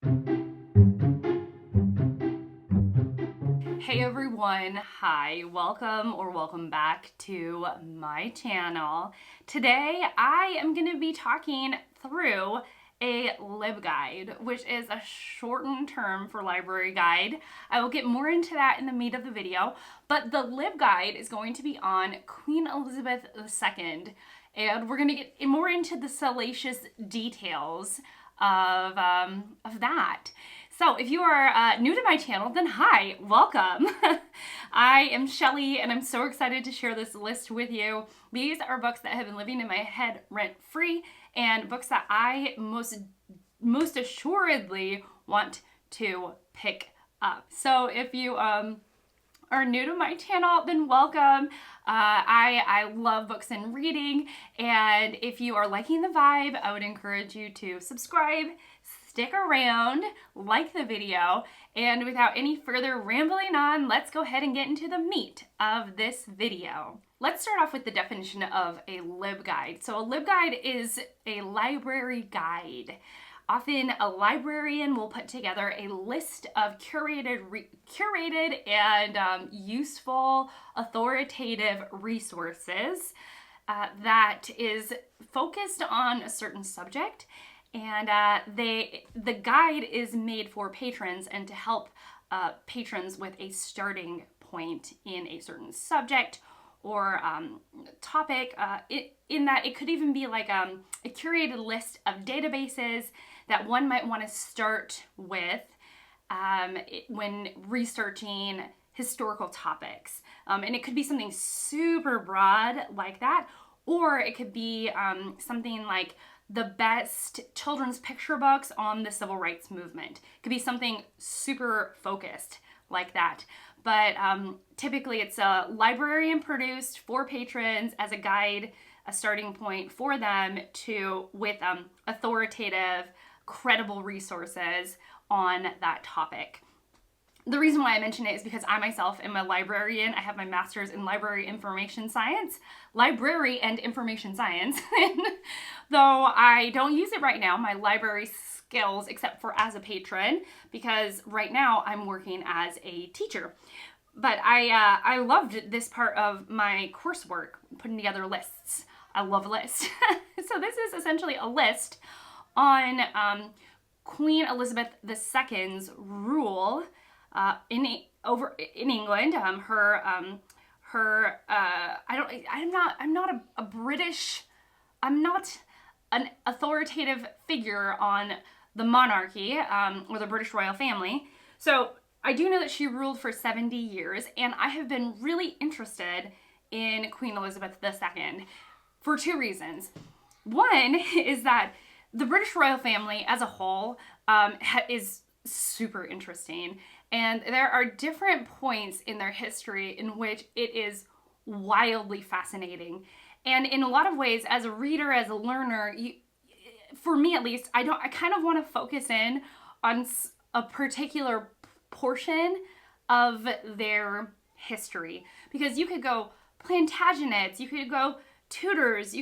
Hey everyone, hi, welcome back to my channel. Today I am going to be talking through a LibGuide, which is a shortened term for library guide. I will get more into that in the meat of the video, but the LibGuide is going to be on Queen Elizabeth II, and we're going to get more into the salacious details of that. So if you are new to my channel, then hi, welcome. I am Shelly and I'm so excited to share this list with you. These are books that have been living in my head rent-free and books that I most assuredly want to pick up. So if you are new to my channel, then welcome. I love books and reading, and if you are liking the vibe, I would encourage you to subscribe, stick around, like the video, and without any further rambling on, let's go ahead and get into the meat of this video. Let's start off with the definition of a LibGuide. So a LibGuide is a library guide. Often a librarian will put together a list of curated and useful, authoritative resources that is focused on a certain subject, and the guide is made for patrons and to help patrons with a starting point in a certain subject or topic, in that it could even be like a curated list of databases that one might want to start with when researching historical topics. And it could be something super broad like that, or it could be something like the best children's picture books on the civil rights movement. It could be something super focused like that. But typically it's a librarian produced for patrons as a guide, a starting point for them with authoritative, credible resources on that topic. The reason why I mention it is because I myself am a librarian. I have my master's in library and information science. Though I don't use it right now, my library skills, except for as a patron, because right now I'm working as a teacher. But I loved this part of my coursework, putting together lists. I love lists. So this is essentially a list on Queen Elizabeth II's rule in England. I'm not an authoritative figure on the monarchy or the British royal family. So I do know that she ruled for 70 years, and I have been really interested in Queen Elizabeth II for two reasons. One is that the British royal family as a whole is super interesting, and there are different points in their history in which it is wildly fascinating. And in a lot of ways, as a reader, as a learner, for me at least, I kind of want to focus in on a particular portion of their history, because you could go Plantagenets, you could go Tudors,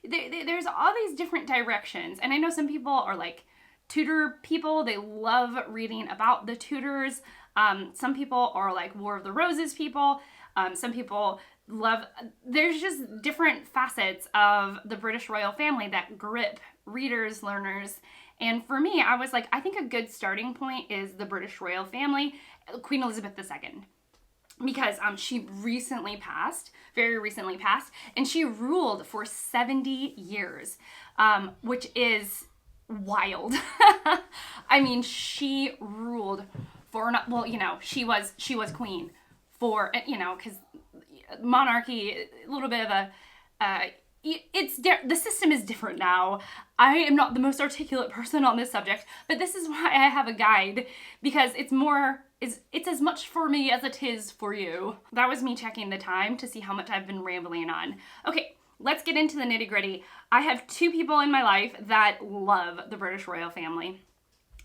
there's all these different directions. And I know some people are like Tudor people, they love reading about the Tudors. Some people are like War of the Roses people. Some people there's just different facets of the British royal family that grip readers, learners. And for me, I was like, I think a good starting point is the British royal family, Queen Elizabeth II. Because she very recently passed, and she ruled for 70 years, which is wild. I mean, she ruled for, she was queen for, because monarchy, a little bit of the system is different now. I am not the most articulate person on this subject, but this is why I have a guide, because it's as much for me as it is for you. That was me checking the time to see how much I've been rambling on. Okay, let's get into the nitty-gritty. I have two people in my life that love the British royal family.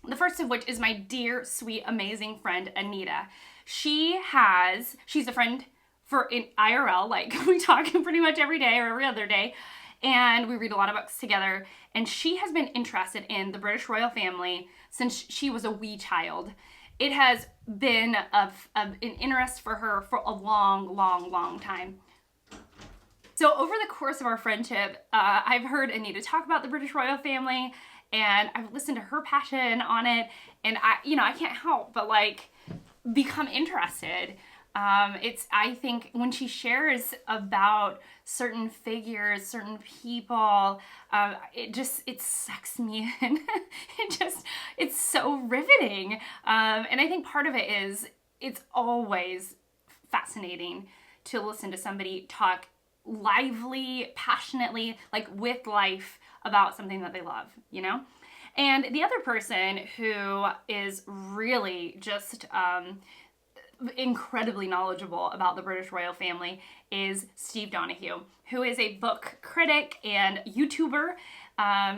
The first of which is my dear, sweet, amazing friend, Anita. She's a friend in IRL, like we talk pretty much every day or every other day, and we read a lot of books together, and she has been interested in the British royal family since she was a wee child. It has been an interest for her for a long, long, long time. So over the course of our friendship, I've heard Anita talk about the British royal family, and I've listened to her passion on it, and I can't help but like become interested. I think when she shares about certain figures, certain people, it sucks me in. It's so riveting. And I think part of it is it's always fascinating to listen to somebody talk lively, passionately, like with life about something that they love, you know? And the other person who is really just incredibly knowledgeable about the British royal family is Steve Donahue, who is a book critic and YouTuber.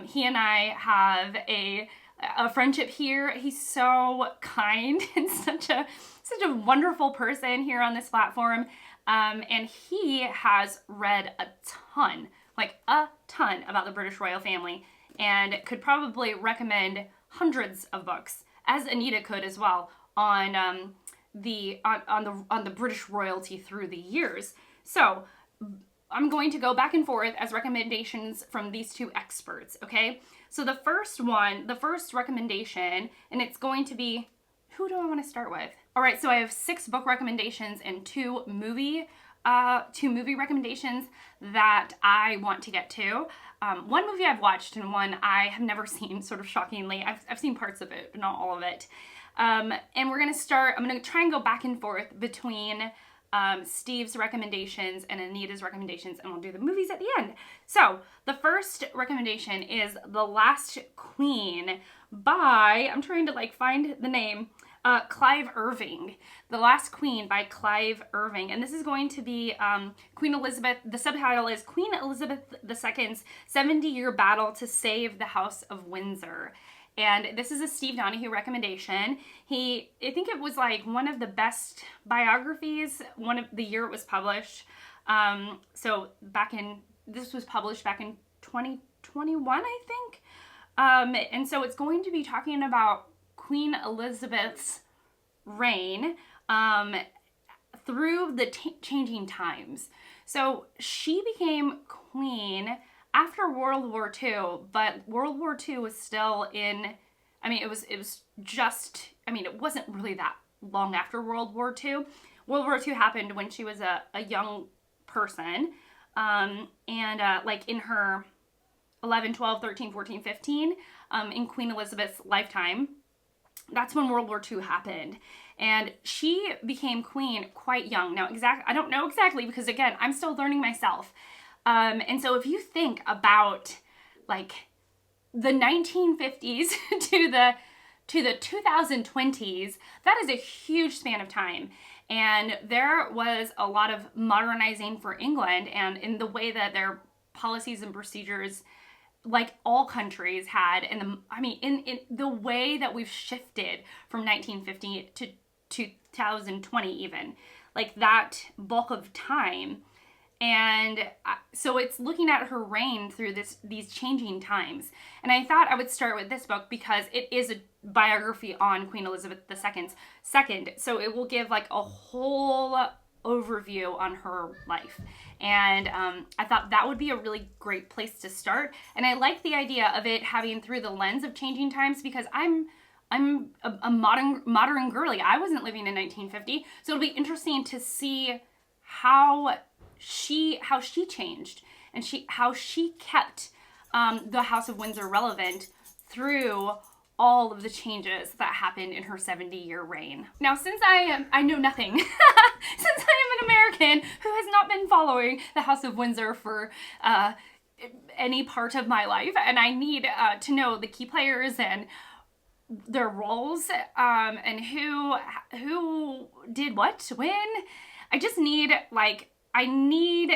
He and I have a friendship here. He's so kind and such a wonderful person here on this platform. And he has read a ton about the British royal family, and could probably recommend hundreds of books, as Anita could as well, on the British royalty through the years. So I'm going to go back and forth as recommendations from these two experts, okay? So the first recommendation, and it's going to be, who do I want to start with? All right, so I have 6 book recommendations and 2 movie recommendations that I want to get to. One movie I've watched and one I have never seen, sort of shockingly. I've seen parts of it, but not all of it. And I'm going to try and go back and forth between Steve's recommendations and Anita's recommendations, and we'll do the movies at the end. So the first recommendation is The Last Queen by, I'm trying to find the name, Clive Irving. The Last Queen by Clive Irving. And this is going to be Queen Elizabeth. The subtitle is Queen Elizabeth II's 70-year battle to save the House of Windsor. And this is a Steve Donahue recommendation. I think it was one of the best biographies, one of the year it was published. This was published back in 2021, I think. And so it's going to be talking about Queen Elizabeth's reign through the changing times. So she became queen after World War II, but World War II was still it wasn't really that long after World War II. World War II happened when she was a young person, in her 11, 12, 13, 14, 15, in Queen Elizabeth's lifetime. That's when World War II happened. And she became queen quite young. Now, I don't know exactly, because again, I'm still learning myself. And so if you think about the 1950s to the 2020s, that is a huge span of time. And there was a lot of modernizing for England, and in the way that their policies and procedures, like all countries had, in the way that we've shifted from 1950 to 2020 even, that bulk of time. And so it's looking at her reign through these changing times. And I thought I would start with this book because it is a biography on Queen Elizabeth II's second. So it will give a whole overview on her life. And I thought that would be a really great place to start. And I like the idea of it having through the lens of changing times, because I'm a modern girly. I wasn't living in 1950. So it'll be interesting to see how she changed, and how she kept the House of Windsor relevant through all of the changes that happened in her 70-year reign. Now, since I know nothing, since I am an American who has not been following the House of Windsor for any part of my life, and I need to know the key players and their roles, and who did what when, I just need I need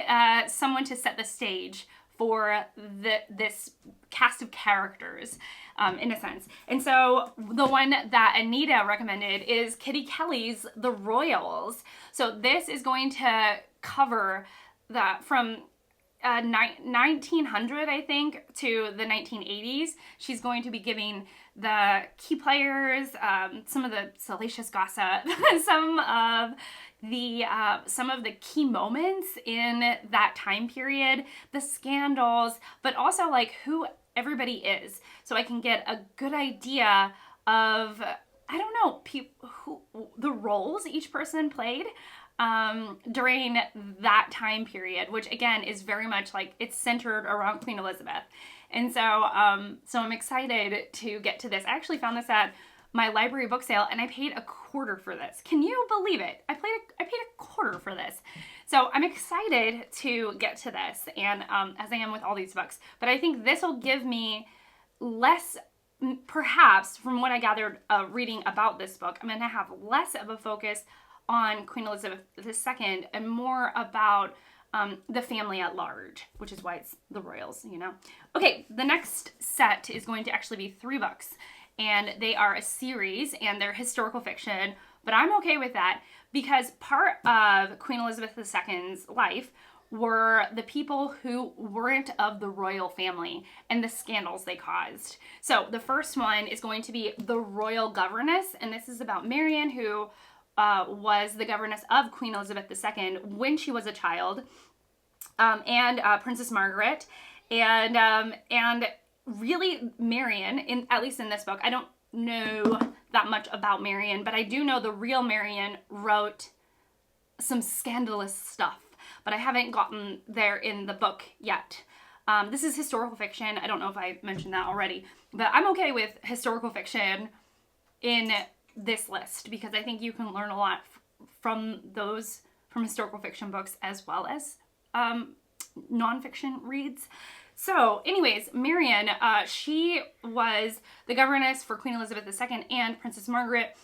someone to set the stage for this cast of characters, in a sense. And so the one that Anita recommended is Kitty Kelly's The Royals. So this is going to cover from 1900, I think, to the 1980s. She's going to be giving the key players, some of the salacious gossip, some of the key moments in that time period, the scandals, but also like who everybody is, so I can get a good idea of, I don't know, who the roles each person played during that time period, which again is very much like it's centered around Queen Elizabeth. And so so I'm excited to get to this. I actually found this at my library book sale, and I paid $1/4 for this. Can you believe it? I paid $1/4 for this. So I'm excited to get to this, and as I am with all these books. But I think this will give me less, perhaps from what I gathered reading about this book, I'm going to have less of a focus on Queen Elizabeth II and more about the family at large, which is why it's the royals, you know. Okay, the next set is going to actually be 3 books, and they are a series, and they're historical fiction, but I'm okay with that because part of Queen Elizabeth II's life were the people who weren't of the royal family and the scandals they caused. So the first one is going to be The Royal Governess, and this is about Marianne, who was the governess of Queen Elizabeth II when she was a child, and Princess Margaret, and really Marianne, at least in this book, I don't know that much about Marianne, but I do know the real Marianne wrote some scandalous stuff, but I haven't gotten there in the book yet. This is historical fiction. I don't know if I mentioned that already, but I'm okay with historical fiction in this list because I think you can learn a lot from historical fiction books as well as nonfiction reads. So anyways, Marianne, she was the governess for Queen Elizabeth II and Princess Margaret,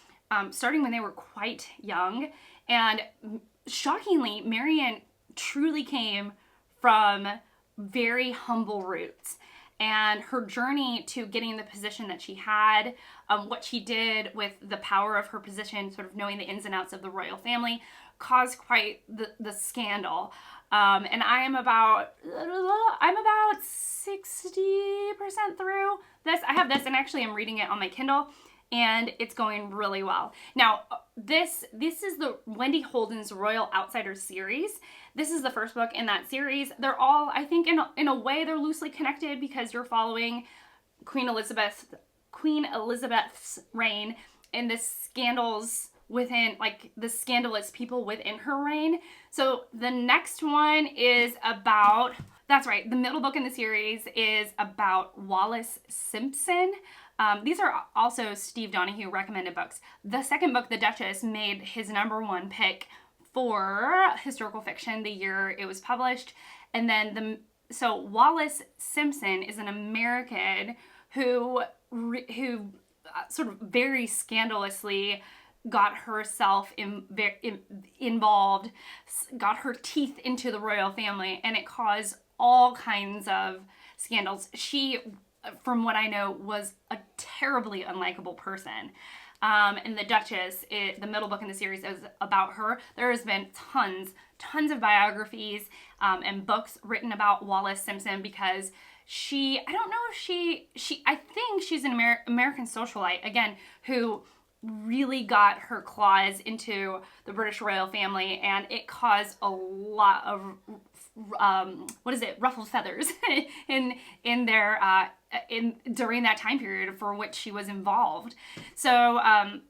starting when they were quite young. And shockingly, Marianne truly came from very humble roots. And her journey to getting the position that she had, what she did with the power of her position, sort of knowing the ins and outs of the royal family, caused quite the scandal. And I'm about 60% through this. I have this, and actually I'm reading it on my Kindle, and it's going really well. Now, this is the Wendy Holden's Royal Outsiders series. This is the first book in that series. They're all, I think, in a way, they're loosely connected because you're following Queen Elizabeth's reign and the scandals within, like, the scandalous people within her reign. So the next one is about, that's right, the middle book in the series is about Wallace Simpson. These are also Steve Donahue recommended books. The second book, The Dutchess, made his #1 pick for historical fiction the year it was published. And then so Wallace Simpson is an American who sort of very scandalously got herself involved, got her teeth into the royal family, and it caused all kinds of scandals. She, from what I know, was a terribly unlikable person. And The Dutchess, the middle book in the series, is about her. There has been tons of biographies and books written about Wallace Simpson because I don't know if I think she's an American socialite, again, who really got her claws into the British royal family, and it caused a lot of ruffled feathers in their during that time period for which she was involved. So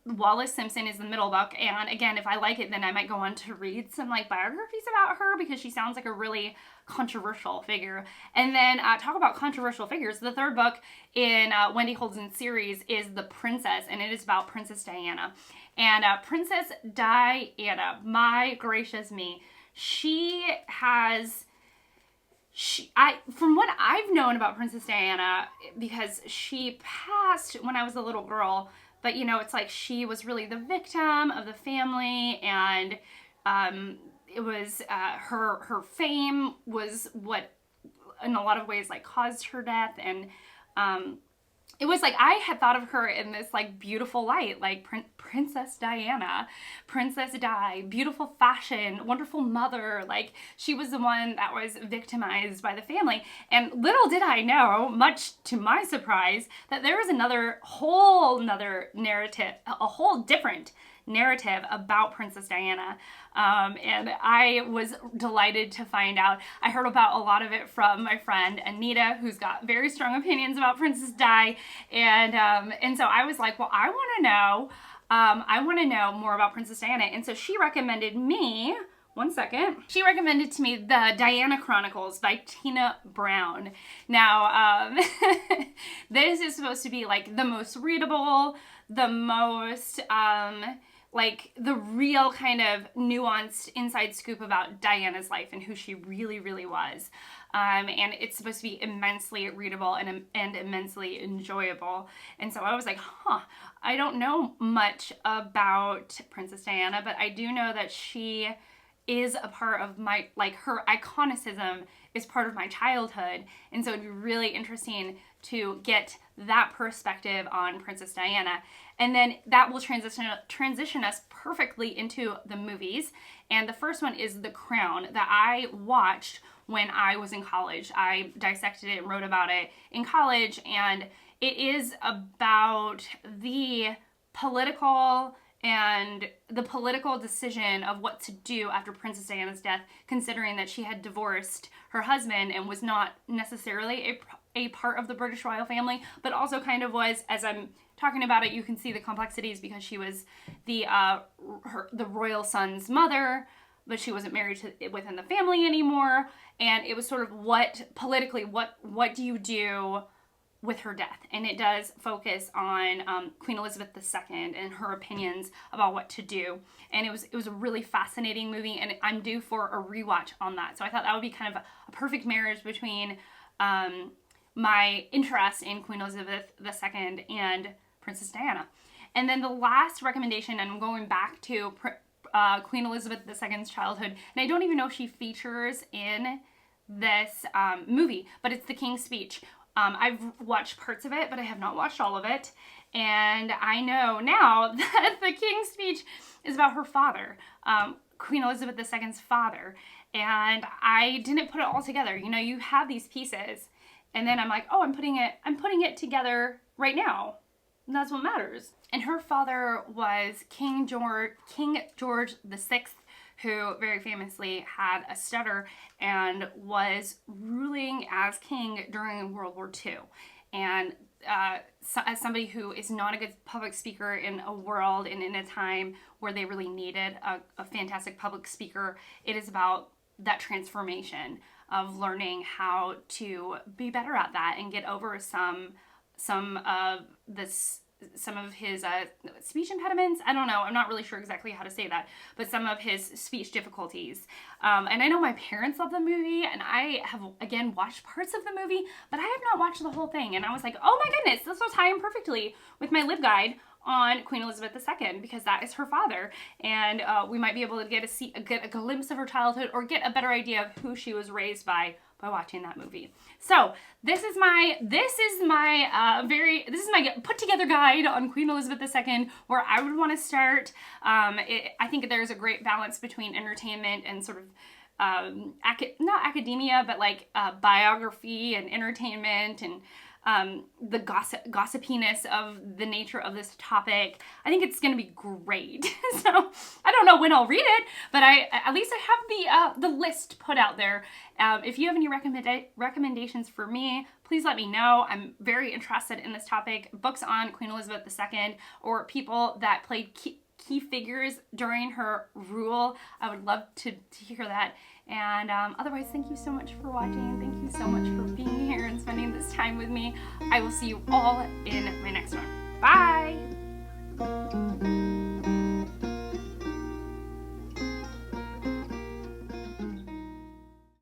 Wallace Simpson is the middle book, and again, if I like it, then I might go on to read some like biographies about her because she sounds like a really controversial figure. And then talk about controversial figures. The third book in Wendy Holden's series is The Princess, and it is about Princess Diana. And Princess Diana, my gracious me, from what I've known about Princess Diana, because she passed when I was a little girl, but you know, it's like she was really the victim of the family, and it was her fame was what in a lot of ways like caused her death, and it was like I had thought of her in this like beautiful light, like Princess Diana, Princess Di, beautiful fashion, wonderful mother. Like she was the one that was victimized by the family. And little did I know, much to my surprise, that there was another whole narrative, a whole different narrative about Princess Diana. And I was delighted to find out. I heard about a lot of it from my friend Anita, who's got very strong opinions about Princess Di. And so I was like, well, I want to know more about Princess Diana. And so she recommended me, one second. She recommended to me the Diana Chronicles by Tina Brown. Now, this is supposed to be like the most readable, the most, like the real kind of nuanced inside scoop about Diana's life and who she really, really was. And it's supposed to be immensely readable and immensely enjoyable. And so I was like, I don't know much about Princess Diana, but I do know that she is a part of my, like her iconicism is part of my childhood. And so it'd be really interesting to get that perspective on Princess Diana. And then that will transition us perfectly into the movies. And the first one is The Crown, that I watched when I was in college. I dissected it and wrote about it in college. And it is about the political decision of what to do after Princess Diana's death, considering that she had divorced her husband and was not necessarily a part of the British royal family, but also kind of was. As I'm talking about it, you can see the complexities because she was the royal son's mother, but she wasn't married within the family anymore. And it was sort of what do you do with her death? And it does focus on Queen Elizabeth II and her opinions about what to do. And it was a really fascinating movie, and I'm due for a rewatch on that. So I thought that would be kind of a perfect marriage between my interest in Queen Elizabeth II and Princess Diana. And then the last recommendation, and I'm going back to Queen Elizabeth II's childhood, and I don't even know if she features in this movie, but it's The King's Speech. I've watched parts of it, but I have not watched all of it. And I know now that The King's Speech is about her father, Queen Elizabeth II's father. And I didn't put it all together. You know, you have these pieces, and then I'm like, oh, I'm putting it together right now. And that's what matters. And her father was King George VI, who very famously had a stutter and was ruling as king during World War II. And as somebody who is not a good public speaker in a world and in a time where they really needed a fantastic public speaker, it is about that transformation of learning how to be better at that and get over some of his speech impediments. I don't know. I'm not really sure exactly how to say that, but some of his speech difficulties. And I know my parents love the movie, and I have, again, watched parts of the movie, but I have not watched the whole thing. And I was like, oh my goodness, this will tie in perfectly with my LibGuide on Queen Elizabeth II, because that is her father. And we might be able to get a glimpse of her childhood, or get a better idea of who she was raised by watching that movie. So this is my put together guide on Queen Elizabeth II, where I would want to start. I think there's a great balance between entertainment and sort of not academia, but like biography and entertainment, and the gossipiness of the nature of this topic. I think it's going to be great. So I don't know when I'll read it, but at least I have the list put out there. If you have any recommendations for me, please let me know. I'm very interested in this topic. Books on Queen Elizabeth II, or people that played key figures during her rule. I would love to hear that. And otherwise, thank you so much for watching. Thank you so much for being here and spending this time with me. I will see you all in my next one. Bye!